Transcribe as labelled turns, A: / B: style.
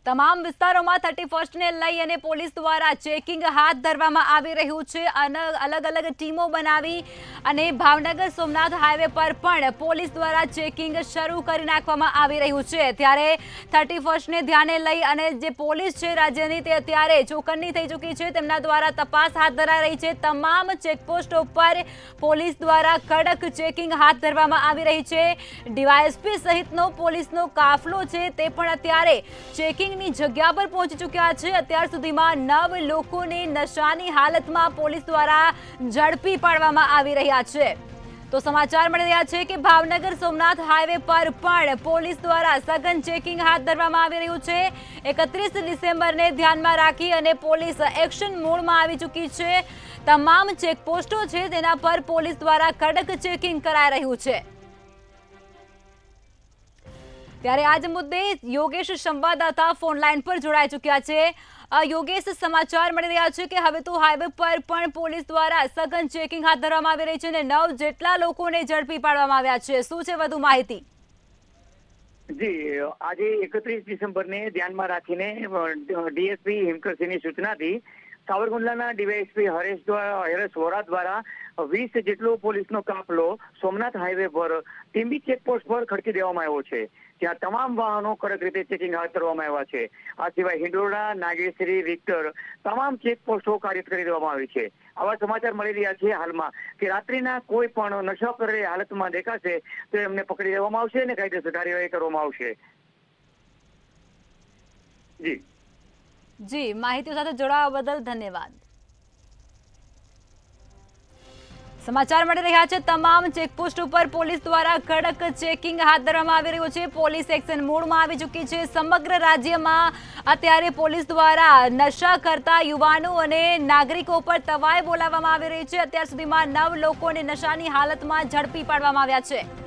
A: તમામ વિસ્તારોમાં 31 ને લઈ અને પોલીસ દ્વારા ચેકિંગ હાથ ધરવામાં આવી રહ્યું છે। અલગ અલગ ટીમો બનાવી અને ભાવનગર સોમનાથ હાઈવે પર પણ પોલીસ દ્વારા ચેકિંગ શરૂ કરી નાખવામાં આવી રહ્યું છે। ત્યારે 31 ને ધ્યાને લઈ અને જે પોલીસ છે રાજ્યની તે અત્યારે ચોકન્ની થઈ ચૂકી છે। તેમના દ્વારા તપાસ હાથ ધરાઈ રહી છે। તમામ ચેકપોસ્ટો પર પોલીસ દ્વારા કડક ચેકિંગ હાથ ધરવામાં આવી રહી છે। ડીવાયએસપી સહિતનો પોલીસનો કાફલો છે તે પણ અત્યારે ચેકિંગ जगह पर पहुंची चुक्या है। अत्यार सुधीमां 9 लोकोने नशानी हालतमां पोलीस द्वारा झड़पी पाडवामां आवी रह्या छे। तो समाचार मळी रह्या छे कि भावनगर सोमनाथ हाईवे पर पण पोलीस द्वारा सघन चेकिंग हाथ धरवामां आवी रह्युं छे। 31 डिसेम्बरने ध्यानमां राखी अने पोलीस एक्शन मोडमां आवी चूकी छे। तमाम चेकपोस्टो छे तेना पर पोलीस द्वारा कड़क चेकिंग कराई रह्युं छे। ત્યારે આજ મુદ્દે યોગેશ સંવાદદાતા ફોન લાઈન પર જોડાઈ ચૂક્યા છે। યોગેશ, સમાચાર મળી રહ્યા છે કે હવે તો હાઈવે પર પણ પોલીસ દ્વારા સઘન ચેકિંગ હાથ ધરવામાં આવી રહી છે અને 9 જેટલા લોકોને ઝડપી પાડવામાં આવ્યા છે। શું છે વધુ માહિતી?
B: જી, આજે 31 ડિસેમ્બરને ધ્યાનમાં રાખીને ડીએસપી હિમકરસિંહની સૂચનાથી સાવરકુંડલાના ડીવાયએસપી હરેશ વોરા દ્વારા 20 જેટલો પોલીસનો કાફલો સોમનાથ હાઈવે પર ટીંબી ચેકપોસ્ટ પર ખડકી દેવામાં આવ્યો છે। ત્યાં તમામ વાહનો કડક રીતે ચેકિંગ હાથ ધરવામાં આવ્યા છે। આ સિવાય હિંડોળા, નાગેશ્રી, વિક્ટર તમામ ચેકપોસ્ટો કાર્યરત કરી દેવામાં આવી છે। આવા સમાચાર મળી રહ્યા છે હાલમાં કે રાત્રિના કોઈ પણ નશા કરેલી હાલતમાં દેખાશે તો એમને પકડી લેવામાં આવશે અને કાયદેસર કાર્યવાહી કરવામાં આવશે।
A: જી, માહિતી સાથે જોડાવા બદલ ધન્યવાદ। સમાચાર મળી રહ્યા છે તમામ ચેકપોસ્ટ ઉપર પોલીસ દ્વારા કડક ચેકિંગ હાથ ધરવામાં આવી રહ્યું છે। પોલીસ એક્શન મોડમાં આવી ચૂકી છે। સમગ્ર રાજ્યમાં અત્યારે પોલીસ દ્વારા નશા કરતા યુવાનો અને નાગરિકો પર તવાઈ બોલાવવામાં આવી રહી છે। અત્યાર સુધીમાં 9 લોકોને નશાની હાલતમાં ઝડપી પાડવામાં આવ્યા છે।